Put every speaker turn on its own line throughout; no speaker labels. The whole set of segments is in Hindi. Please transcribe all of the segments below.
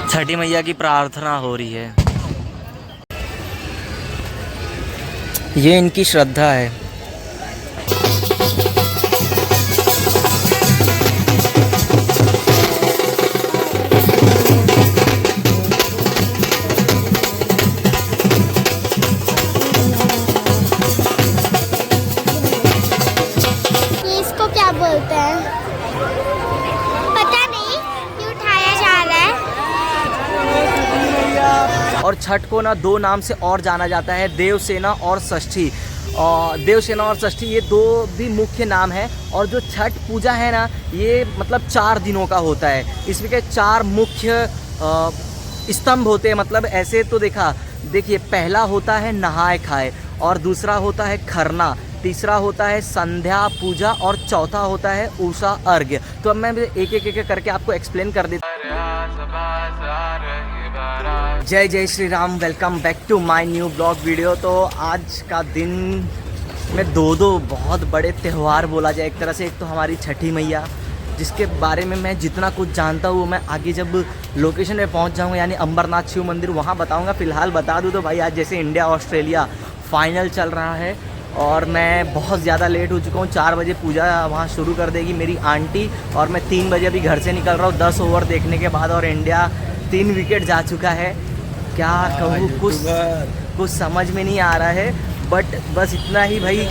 छठी मैया की प्रार्थना हो रही है। ये इनकी श्रद्धा है।
इसको क्या बोलते हैं पता नहीं, ये उठाया जा रहा है।
और छठ को ना दो नाम से और जाना जाता है, देवसेना और षष्ठी। और देवसेना और षष्ठी ये दो भी मुख्य नाम है। और जो छठ पूजा है ना, ये मतलब 4 दिनों का होता है। इसमें के 4 मुख्य स्तंभ होते हैं। मतलब ऐसे तो देखिए, पहला होता है नहाए खाए, और दूसरा होता है खरना, तीसरा होता है संध्या पूजा, और चौथा होता है उषा अर्घ्य। तो अब मैं एक करके आपको एक्सप्लेन कर देता हूँ। जय जय Shri Ram, welcome back to my new blog video. तो आज का दिन में दो बहुत बड़े त्यौहार बोला जाए एक तरह से। एक तो हमारी छठी मैया, जिसके बारे में मैं जितना कुछ जानता हूँ मैं आगे जब लोकेशन पे पहुँच जाऊँगा, यानी अंबरनाथ शिव मंदिर, वहाँ बताऊँगा। फ़िलहाल बता दूँ तो भाई, आज जैसे इंडिया ऑस्ट्रेलिया फाइनल चल रहा है और मैं बहुत ज़्यादा लेट हो चुका हूँ। 4 बजे पूजा वहाँ शुरू कर देगी मेरी आंटी, और मैं 3 बजे अभी घर से निकल रहा हूँ 10 ओवर देखने के बाद, और इंडिया 3 विकेट जा चुका है। क्या कहूँ, कुछ समझ में नहीं आ रहा है। बट बस इतना ही भाई,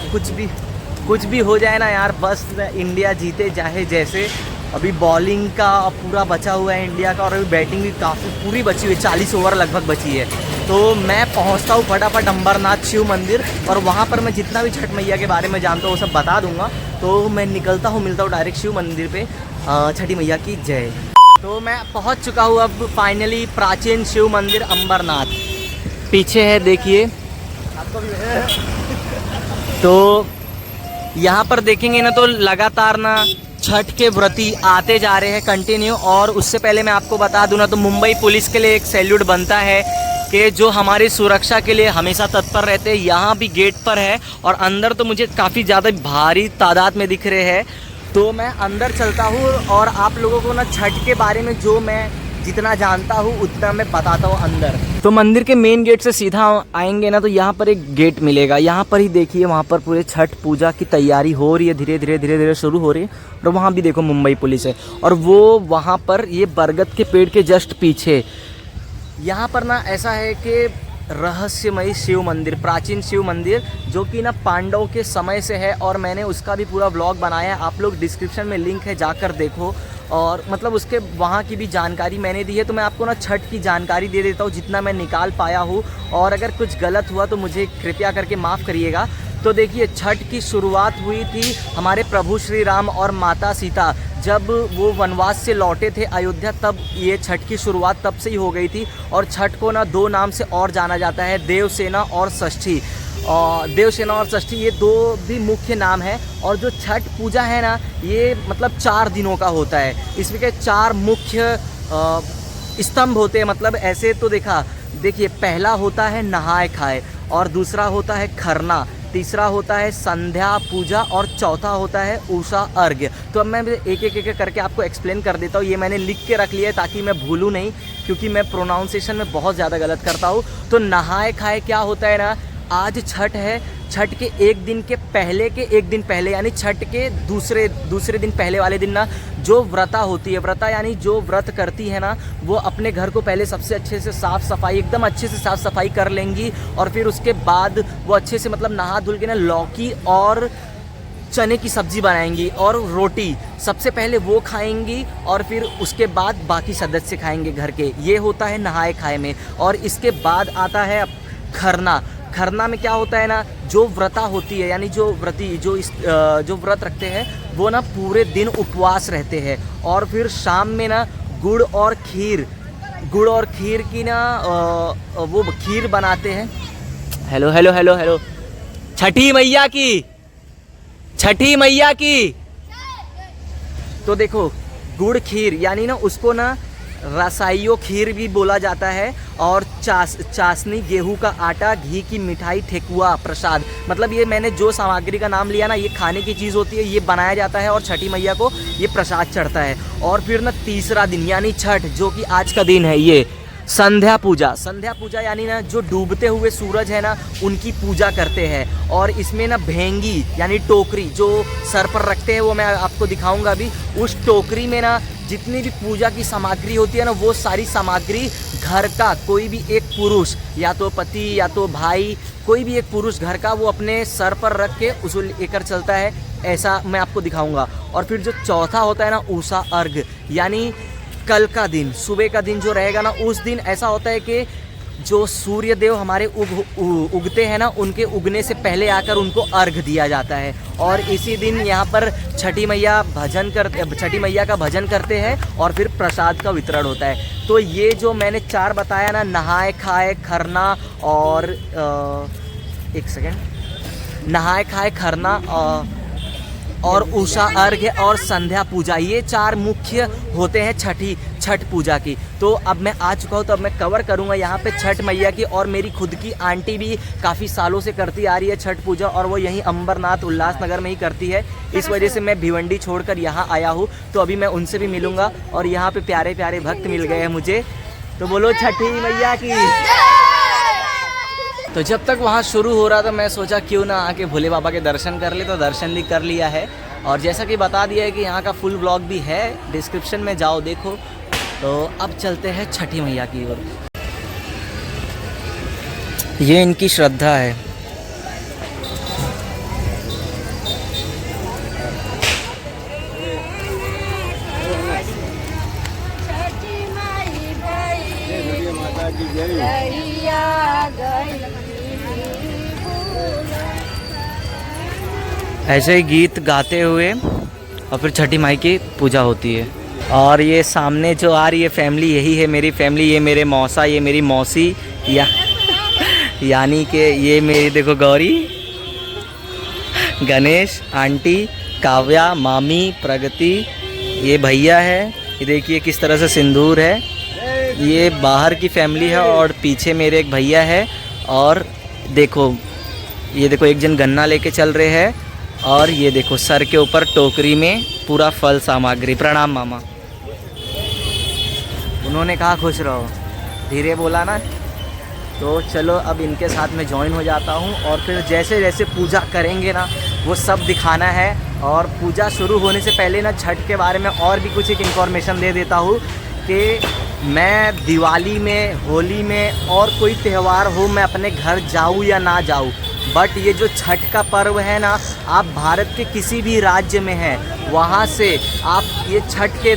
कुछ भी हो जाए ना यार, बस इंडिया जीते चाहे जैसे। अभी बॉलिंग का पूरा बचा हुआ है इंडिया का, और अभी बैटिंग भी काफ़ी पूरी बची हुई है, 40 ओवर लगभग बची है। तो मैं पहुंचता हूँ फटाफट अंबरनाथ शिव मंदिर, और वहाँ पर मैं जितना भी छठ मैया के बारे में जानता हूँ वो सब बता दूंगा। तो मैं निकलता हूँ, मिलता हूँ डायरेक्ट शिव मंदिर पे। छठी मैया की जय। तो मैं पहुँच चुका हूँ अब फाइनली प्राचीन शिव मंदिर अंबरनाथ। पीछे है देखिए। तो यहाँ पर देखेंगे ना, तो लगातार ना छठ के व्रती आते जा रहे हैं कंटिन्यू। और उससे पहले मैं आपको बता दूं ना, तो मुंबई पुलिस के लिए एक सैल्यूट बनता है कि जो हमारी सुरक्षा के लिए हमेशा तत्पर रहते हैं। यहाँ भी गेट पर है, और अंदर तो मुझे काफ़ी ज़्यादा भारी तादाद में दिख रहे हैं। तो मैं अंदर चलता हूँ और आप लोगों को ना छठ के बारे में जो मैं जितना जानता हूँ उतना मैं बताता हूँ अंदर। तो मंदिर के मेन गेट से सीधा आएंगे ना, तो यहाँ पर एक गेट मिलेगा। यहाँ पर ही देखिए, वहाँ पर पूरे छठ पूजा की तैयारी हो रही है, धीरे धीरे शुरू हो रही है। और वहाँ भी देखो मुंबई पुलिस है, और वो वहाँ पर ये बरगद के पेड़ के जस्ट पीछे। यहाँ पर ना ऐसा है कि रहस्यमयी शिव मंदिर, प्राचीन शिव मंदिर, जो कि ना पांडवों के समय से है, और मैंने उसका भी पूरा व्लॉग बनाया है। आप लोग डिस्क्रिप्शन में लिंक है, जाकर देखो। और मतलब उसके वहाँ की भी जानकारी मैंने दी है। तो मैं आपको ना छठ की जानकारी दे देता हूँ जितना मैं निकाल पाया हूँ, और अगर कुछ गलत हुआ तो मुझे कृपया करके माफ़ करिएगा। तो देखिए, छठ की शुरुआत हुई थी हमारे प्रभु श्री राम और माता सीता जब वो वनवास से लौटे थे अयोध्या, तब ये छठ की शुरुआत तब से ही हो गई थी। और छठ को ना 2 नाम से और जाना जाता है, देवसेना और षष्ठी। देवसेना और षष्ठी ये 2 भी मुख्य नाम है। और जो छठ पूजा है ना, ये मतलब 4 दिनों का होता है। इसमें के 4 मुख्य स्तंभ होते हैं। मतलब ऐसे तो देखिए, पहला होता है नहाए खाए, और दूसरा होता है खरना, तीसरा होता है संध्या पूजा, और चौथा होता है उषा अर्घ्य। तो अब मैं एक करके आपको एक्सप्लेन कर देता हूँ। ये मैंने लिख के रख लिया है ताकि मैं भूलूँ नहीं, क्योंकि मैं प्रोनाउंसिएशन में बहुत ज़्यादा गलत करता हूँ। तो नहाए खाए क्या होता है ना, आज छठ है। छठ के एक दिन दिन पहले यानी छठ के दूसरे दिन पहले वाले दिन ना, जो व्रता होती है, व्रता यानी जो व्रत करती है ना, वो अपने घर को पहले सबसे अच्छे से साफ़ सफाई, एकदम अच्छे से साफ़ सफाई कर लेंगी। और फिर उसके बाद वो अच्छे से मतलब नहा धुल के ना लौकी और चने की सब्ज़ी बनाएंगी, और रोटी सबसे पहले वो खाएंगी, और फिर उसके बाद बाकी सदस्य खाएंगे घर के। ये होता है नहाए खाए में। और इसके बाद आता है खरना। खरना में क्या होता है ना, जो व्रता होती है, यानी जो व्रती जो व्रत रखते हैं, वो ना पूरे दिन उपवास रहते हैं। और फिर शाम में ना गुड़ और खीर की ना वो खीर बनाते हैं। हेलो हेलो हेलो हेलो, छठी मैया की। तो देखो, गुड़ खीर यानी ना उसको ना रसाइयो खीर भी बोला जाता है, और चाशनी, गेहूं का आटा, घी की मिठाई, ठेकुआ प्रसाद। मतलब ये मैंने जो सामग्री का नाम लिया ना, ये खाने की चीज़ होती है, ये बनाया जाता है और छठी मैया को ये प्रसाद चढ़ता है। और फिर ना तीसरा दिन यानी छठ, जो कि आज का दिन है, ये संध्या पूजा। संध्या पूजा यानी ना जो डूबते हुए सूरज है ना, उनकी पूजा करते हैं। और इसमें ना भेंगी यानी टोकरी जो सर पर रखते हैं, वो मैं आपको दिखाऊंगा अभी। उस टोकरी में ना जितनी भी पूजा की सामग्री होती है ना, वो सारी सामग्री घर का कोई भी एक पुरुष, या तो पति या तो भाई, कोई भी एक पुरुष घर का, वो अपने सर पर रख के उसको लेकर चलता है। ऐसा मैं आपको दिखाऊंगा। और फिर जो चौथा होता है ना, उषा अर्घ, यानी कल का दिन, सुबह का दिन जो रहेगा ना, उस दिन ऐसा होता है कि जो सूर्य देव हमारे उगते हैं ना, उनके उगने से पहले आकर उनको अर्घ दिया जाता है। और इसी दिन यहाँ पर छठी मैया का भजन करते हैं और फिर प्रसाद का वितरण होता है। तो ये जो मैंने 4 बताया ना, नहाए खाए खरना और नहाए खाए खरना और उषा अर्घ्य और संध्या पूजा, ये 4 मुख्य होते हैं छठ पूजा की। तो अब मैं आ चुका हूँ, तो अब मैं कवर करूँगा यहाँ पे छठ मैया की। और मेरी खुद की आंटी भी काफ़ी सालों से करती आ रही है छठ पूजा, और वो यहीं अंबरनाथ उल्लासनगर में ही करती है। इस वजह से मैं भिवंडी छोड़कर यहाँ आया हूँ। तो अभी मैं उनसे भी मिलूँगा। और यहाँ पे प्यारे प्यारे भक्त मिल गए हैं मुझे, तो बोलो छठी मैया की। तो जब तक वहाँ शुरू हो रहा था, मैं सोचा क्यों ना आके भोले बाबा के दर्शन कर ले, तो दर्शन भी कर लिया है। और जैसा कि बता दिया है कि यहाँ का फुल ब्लॉग भी है, डिस्क्रिप्शन में जाओ देखो। तो अब चलते हैं छठी मैया की ओर। ये इनकी श्रद्धा है। ऐसे ही गीत गाते हुए और फिर छठी माई की पूजा होती है। और ये सामने जो आ रही है फैमिली, यही है मेरी फैमिली। ये मेरे मौसा, ये मेरी मौसी, यानी कि ये मेरी देखो गौरी, गणेश, आंटी, काव्या, मामी, प्रगति, ये भैया है। ये देखिए किस तरह से सिंदूर है। ये बाहर की फैमिली है और पीछे मेरे एक भैया है। और देखो ये देखो एक जन गन्ना लेके चल रहे हैं। और ये देखो सर के ऊपर टोकरी में पूरा फल सामग्री। प्रणाम मामा। उन्होंने कहा खुश रहो, धीरे बोला ना। तो चलो अब इनके साथ में ज्वाइन हो जाता हूँ, और फिर जैसे जैसे पूजा करेंगे ना, वो सब दिखाना है। और पूजा शुरू होने से पहले ना छठ के बारे में और भी कुछ एक इन्फॉर्मेशन दे देता हूँ कि मैं दिवाली में, होली में और कोई त्यौहार हो, मैं अपने घर जाऊँ या ना जाऊँ, बट ये जो छठ का पर्व है ना, आप भारत के किसी भी राज्य में हैं, वहाँ से आप ये छठ के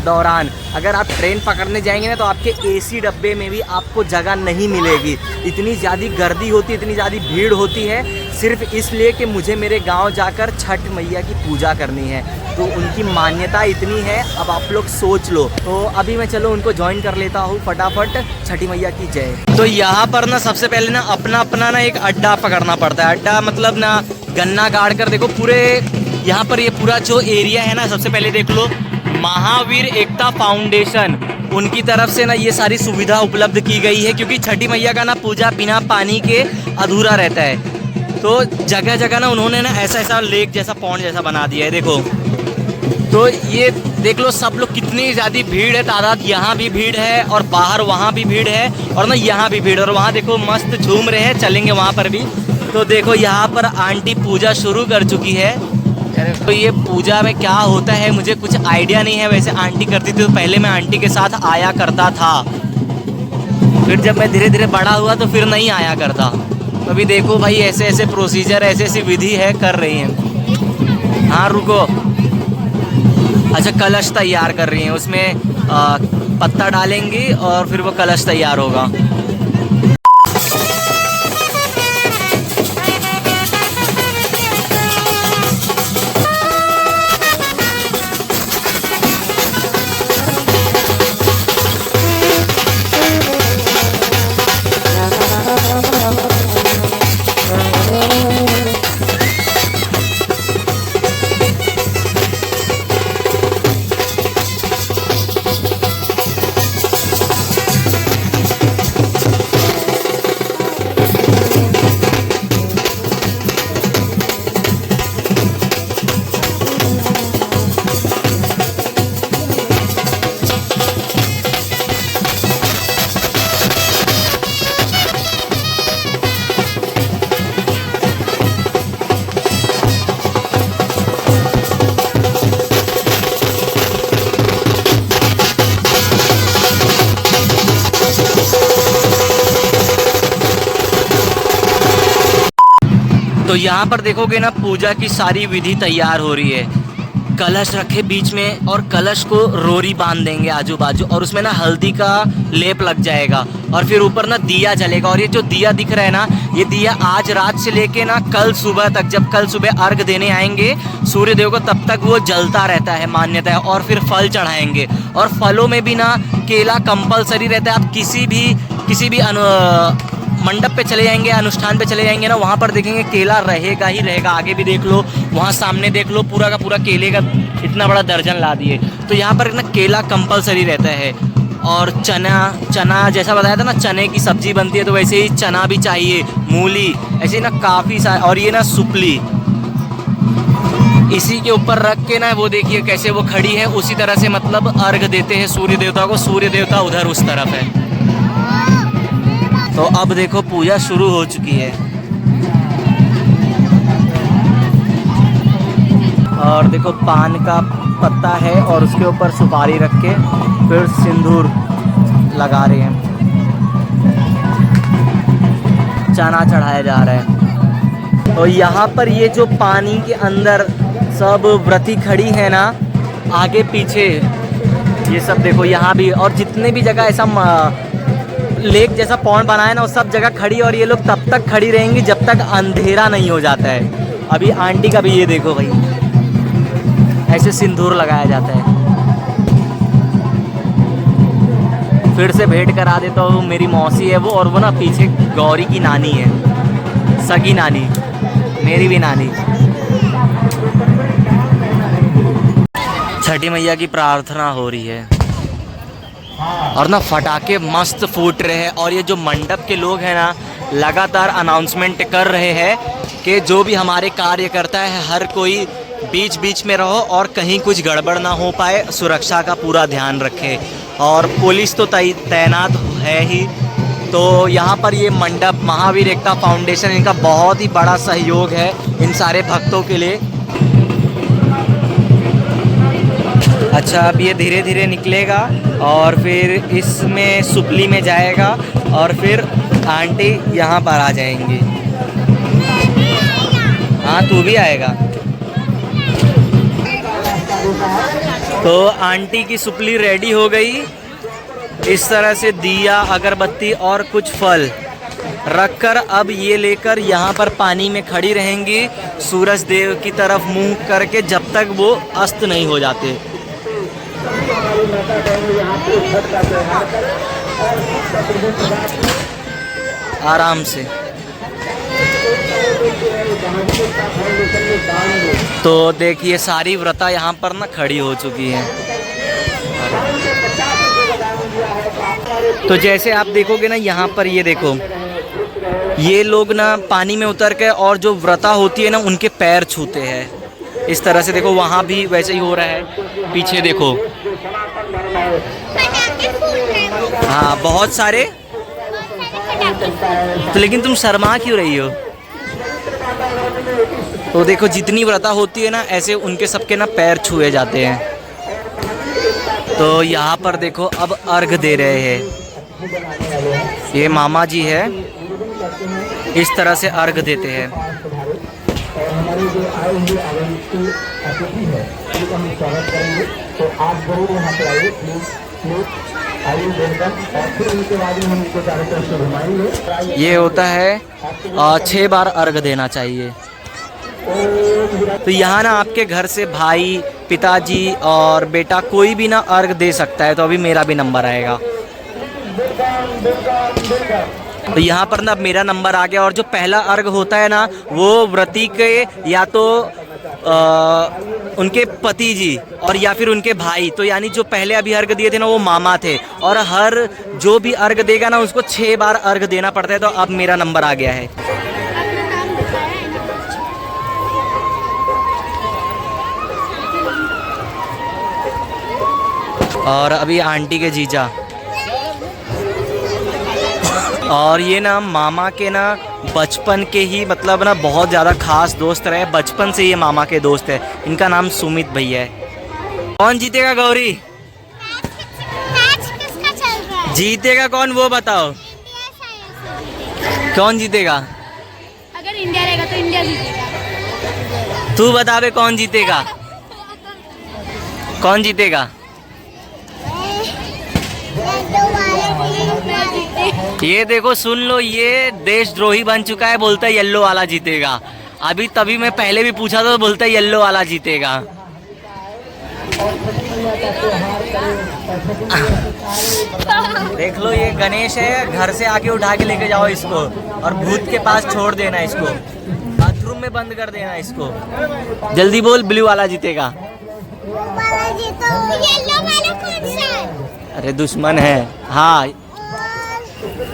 दौरान अगर आप ट्रेन पकड़ने जाएंगे ना, तो आपके एसी डब्बे में भी आपको जगह नहीं मिलेगी। इतनी ज़्यादा गर्दी होती है, इतनी ज़्यादा भीड़ होती है, सिर्फ इसलिए कि मुझे मेरे गांव जाकर छठ मैया की पूजा करनी है। तो उनकी मान्यता इतनी है, अब आप लोग सोच लो। तो अभी मैं चलो उनको ज्वाइन कर लेता हूँ फटाफट। छठी मैया की जय। तो यहाँ पर ना सबसे पहले ना अपना ना एक अड्डा पकड़ना पड़ता है। अड्डा मतलब ना गन्ना गाड़ कर देखो पूरे यहाँ पर, ये पूरा जो एरिया है ना, सबसे पहले देख लो महावीर एकता फाउंडेशन, उनकी तरफ से ना ये सारी सुविधा उपलब्ध की गई है। क्योंकि छठी मैया का ना पूजा बिना पानी के अधूरा रहता है। तो जगह जगह ना उन्होंने ना ऐसा लेक जैसा, पॉन्ड जैसा बना दिया है। देखो तो ये देख लो सब लोग, कितनी ज़्यादा भीड़ है, तादाद। यहाँ भी भीड़ है और बाहर वहाँ भी भीड़ है, और ना यहाँ भी भीड़। और वहाँ देखो मस्त झूम रहे हैं, चलेंगे वहाँ पर भी। तो देखो यहाँ पर आंटी पूजा शुरू कर चुकी है। तो ये पूजा में क्या होता है मुझे कुछ आइडिया नहीं है। वैसे आंटी करती थी तो पहले मैं आंटी के साथ आया करता था, फिर जब मैं धीरे धीरे बड़ा हुआ तो फिर नहीं आया करता। तो अभी देखो भाई ऐसे ऐसे प्रोसीजर, ऐसे ऐसी विधि है, कर रही हैं। हाँ रुको, अच्छा कलश तैयार कर रही हैं, उसमें पत्ता डालेंगी और फिर वो कलश तैयार होगा। तो यहाँ पर देखोगे ना पूजा की सारी विधि तैयार हो रही है। कलश रखे बीच में और कलश को रोरी बांध देंगे आजू बाजू और उसमें ना हल्दी का लेप लग जाएगा और फिर ऊपर ना दिया जलेगा। और ये जो दिया दिख रहा है ना, ये दिया आज रात से लेके ना कल सुबह तक, जब कल सुबह अर्घ देने आएंगे सूर्य देव को, तब तक वो जलता रहता है, मान्यता है। और फिर फल चढ़ाएंगे और फलों में भी ना केला कंपलसरी रहता है। आप किसी भी मंडप पे चले जाएंगे, अनुष्ठान पे चले जाएंगे ना, वहाँ पर देखेंगे केला रहेगा ही रहेगा। आगे भी देख लो, वहाँ सामने देख लो, पूरा का पूरा केले का इतना बड़ा दर्जन ला दिए। तो यहाँ पर ना केला कंपलसरी रहता है। और चना जैसा बताया था ना, चने की सब्जी बनती है, तो वैसे ही चना भी चाहिए, मूली, ऐसे ना काफ़ी सारे। और ये ना सुपली इसी के ऊपर रख के ना, वो देखिए कैसे वो खड़ी है, उसी तरह से मतलब अर्घ देते हैं सूर्य देवता को। सूर्य देवता उधर उस तरफ है। तो अब देखो पूजा शुरू हो चुकी है। और देखो पान का पत्ता है और उसके ऊपर सुपारी रख के फिर सिंदूर लगा रहे हैं। चना चढ़ाया जा रहा है। तो यहाँ पर ये जो पानी के अंदर सब व्रती खड़ी है ना, आगे पीछे ये सब देखो, यहाँ भी और जितने भी जगह ऐसा लेक जैसा पॉन्ड बना है ना, वो सब जगह खड़ी। और ये लोग तब तक खड़ी रहेंगी जब तक अंधेरा नहीं हो जाता है। अभी आंटी का भी ये देखो भाई, ऐसे सिंदूर लगाया जाता है। फिर से भेंट करा देता हूँ, मेरी मौसी है वो, और वो ना पीछे गौरी की नानी है, सगी नानी, मेरी भी नानी। छठी मैया की प्रार्थना हो रही है और ना फटाके मस्त फूट रहे हैं। और ये जो मंडप के लोग हैं ना, लगातार अनाउंसमेंट कर रहे हैं कि जो भी हमारे कार्यकर्ता है, हर कोई बीच बीच में रहो और कहीं कुछ गड़बड़ ना हो पाए, सुरक्षा का पूरा ध्यान रखें। और पुलिस तो तैनात है ही। तो यहाँ पर ये मंडप महावीर एकता फाउंडेशन, इनका बहुत ही बड़ा सहयोग है इन सारे भक्तों के लिए। अच्छा, अब ये धीरे धीरे निकलेगा और फिर इसमें सुपली में जाएगा और फिर आंटी यहाँ पर आ जाएंगी। हाँ, तू भी आएगा। तो आंटी की सुपली रेडी हो गई। इस तरह से दिया, अगरबत्ती और कुछ फल रखकर अब ये लेकर यहाँ पर पानी में खड़ी रहेंगी, सूरज देव की तरफ मुंह करके, जब तक वो अस्त नहीं हो जाते। आराम से। तो देखिए सारी व्रता यहाँ पर ना खड़ी हो चुकी है। तो जैसे आप देखोगे ना, यहाँ पर ये देखो, ये लोग ना पानी में उतर के और जो व्रता होती है ना, उनके पैर छूते हैं। इस तरह से देखो, वहाँ भी वैसे ही हो रहा है। पीछे देखो, हाँ बहुत सारे। तो लेकिन तुम शर्मा क्यों रही हो? तो देखो जितनी व्रता होती है ना, ऐसे उनके सबके ना पैर छुए जाते हैं। तो यहाँ पर देखो अब अर्घ दे रहे हैं। ये मामा जी है, इस तरह से अर्घ देते हैं। हमारे जो आए हुए आगंतुक अतिथि है, उनका हम स्वागत करेंगे। तो आप जरूर यहाँ पे आइए, प्लीज आइए, वेलकम। और फिर उनके बाद में हम उनको चारों तरफ से घुमाएंगे। ये होता है 6 बार अर्घ देना चाहिए। तो यहाँ ना आपके घर से भाई, पिताजी और बेटा कोई भी ना अर्घ दे सकता है। तो अभी मेरा भी नंबर आएगा। तो यहाँ पर ना मेरा नंबर आ गया। और जो पहला अर्घ होता है ना, वो व्रती के या तो उनके पति जी और या फिर उनके भाई, तो यानी जो पहले अभी अर्घ दिए थे ना, वो मामा थे। और हर जो भी अर्घ देगा ना, उसको 6 बार अर्घ देना पड़ता है। तो अब मेरा नंबर आ गया है। और अभी आंटी के जीजा, और ये ना मामा के ना बचपन के ही मतलब ना बहुत ज़्यादा खास दोस्त रहे। बचपन से ये मामा के दोस्त है। इनका नाम सुमित भैया है। कौन जीतेगा गौरी?
मैच किसका चल रहा है?
जीतेगा कौन वो बताओ। कौन जीतेगा?
अगर इंडिया रहेगा तो इंडिया इंडिया जीतेगा।
तू बता बे कौन जीतेगा, कौन जीतेगा? ये देखो सुन लो, ये देशद्रोही बन चुका है, बोलता है येलो वाला जीतेगा। अभी तभी मैं पहले भी पूछा तो बोलता है येलो वाला जीतेगा। देख लो ये गणेश है, घर से आके उठा के लेके जाओ इसको और भूत के पास छोड़ देना इसको, बाथरूम में बंद कर देना इसको। जल्दी बोल, ब्लू वाला जीतेगा।
येलो वाला कौन सा है?
अरे दुश्मन है। हाँ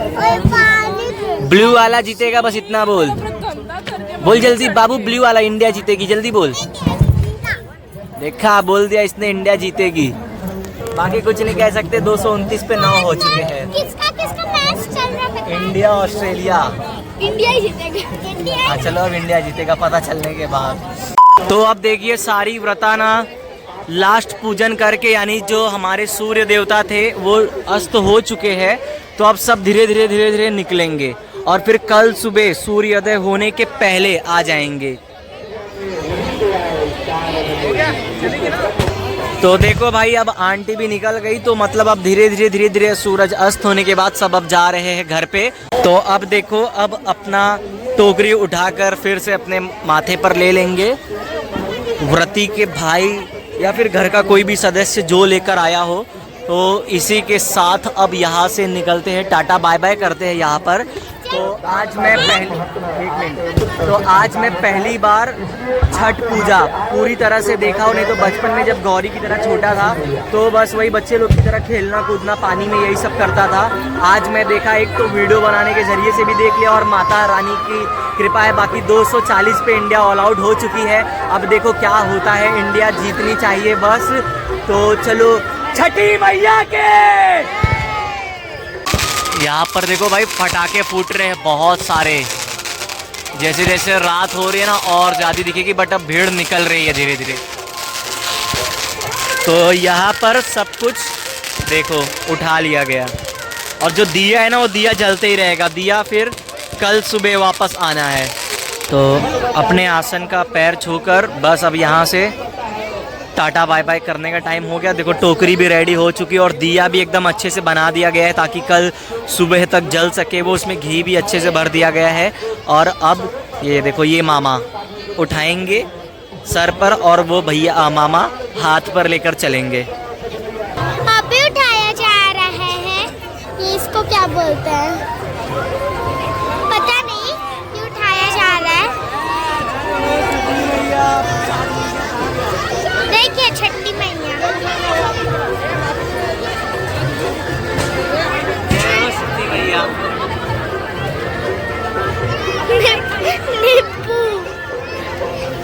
और पानी
ब्लू वाला जीतेगा, बस इतना बोल। बोल जल्दी बाबू, ब्लू वाला इंडिया जीतेगी, जल्दी बोल। देखा, बोल दिया इसने, इंडिया जीतेगी। बाकी कुछ नहीं कह सकते। 229 पे 9 हो चुके हैं।
किसका किसका मैच चल रहा है?
India Australia.
इंडिया ही जीतेगा। इंडिया।
हाँ चलो, अब इंडिया जीतेगा पता चलने के बाद। तो अब देखिए सारी व्रता ना लास्ट पूजन करके, यानी जो हमारे सूर्य देवता थे वो अस्त हो चुके हैं, तो अब सब धीरे धीरे निकलेंगे और फिर कल सुबह सूर्योदय होने के पहले आ जाएंगे। तो देखो भाई, अब आंटी भी निकल गई, तो मतलब अब धीरे धीरे सूरज अस्त होने के बाद सब अब जा रहे हैं घर पे। तो अब देखो, अब अपना टोकरी उठाकर फिर से अपने माथे पर ले लेंगे। व्रती के भाई या फिर घर का कोई भी सदस्य जो लेकर आया हो, तो इसी के साथ अब यहाँ से निकलते हैं, टाटा बाय बाय करते हैं यहाँ पर। तो आज मैं पहली बार छठ पूजा पूरी तरह से देखा हूँ। नहीं तो बचपन में जब गौरी की तरह छोटा था तो बस वही बच्चे लोग की तरह खेलना कूदना पानी में, यही सब करता था। आज मैं देखा, एक तो वीडियो बनाने के जरिए से भी देख लिया और माता रानी की कृपा है, बाकी 240 पे इंडिया ऑल आउट हो चुकी है। अब देखो क्या होता है, इंडिया जीतनी चाहिए बस। तो चलो, छठी मैया के। यहाँ पर देखो भाई, पटाखे फूट रहे हैं बहुत सारे। जैसे जैसे रात हो रही है ना और ज़्यादा दिखेगी, बट अब भीड़ निकल रही है धीरे धीरे। तो यहाँ पर सब कुछ देखो उठा लिया गया, और जो दिया है ना वो दिया जलते ही रहेगा। दिया फिर कल सुबह वापस आना है। तो अपने आसन का पैर छूकर बस अब यहाँ से टाटा बाय बाय करने का टाइम हो गया। देखो टोकरी भी रेडी हो चुकी है और दिया भी एकदम अच्छे से बना दिया गया है ताकि कल सुबह तक जल सके वो। उसमें घी भी अच्छे से भर दिया गया है। और अब ये देखो, ये मामा उठाएंगे सर पर और वो भैया मामा हाथ पर लेकर चलेंगे।
अभी उठाया जा रहा है, ये इसको क्या बोलते हैं पता नहीं, ये उठाया जा रहा है। देखिए छठी मैया।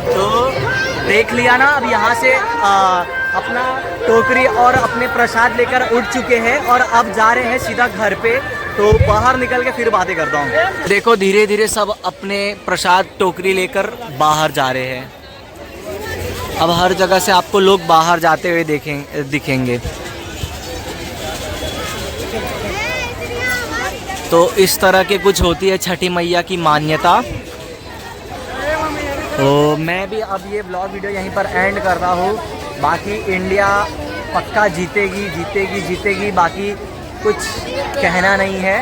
तो देख लिया ना, अब यहाँ से अपना टोकरी और अपने प्रसाद लेकर उठ चुके हैं और अब जा रहे हैं सीधा घर पे। तो बाहर निकल के फिर बातें करता हूँ। देखो धीरे धीरे सब अपने प्रसाद टोकरी लेकर बाहर जा रहे हैं। अब हर जगह से आपको लोग बाहर जाते हुए दिखेंगे। तो इस तरह के कुछ होती है छठी मैया की मान्यता। तो मैं भी अब ये ब्लॉग वीडियो यहीं पर एंड कर रहा हूँ। बाकी इंडिया पक्का जीतेगी जीतेगी जीतेगी, बाकी कुछ कहना नहीं है।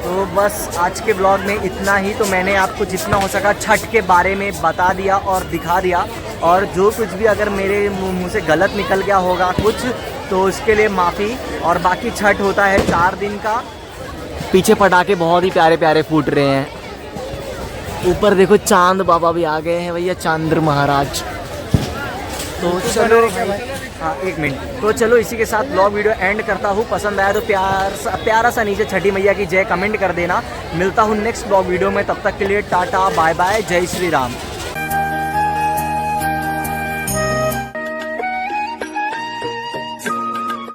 तो बस आज के ब्लॉग में इतना ही। तो मैंने आपको जितना हो सका छठ के बारे में बता दिया और दिखा दिया, और जो कुछ भी अगर मेरे मुंह से गलत निकल गया होगा कुछ, तो उसके लिए माफ़ी। और बाकी छठ होता है 4 दिन का। पीछे पटाखे बहुत ही प्यारे प्यारे फूट रहे हैं। ऊपर देखो चांद बाबा भी आ गए हैं भैया, चांद्र महाराज। तो चलो, हाँ 1 मिनट। तो चलो इसी के साथ ब्लॉग वीडियो एंड करता हूँ। पसंद आया तो प्यारा सा नीचे छठी मैया की जय कमेंट कर देना। मिलता हूँ नेक्स्ट ब्लॉग वीडियो में, तब तक के लिए टाटा बाय बाय, जय श्री राम।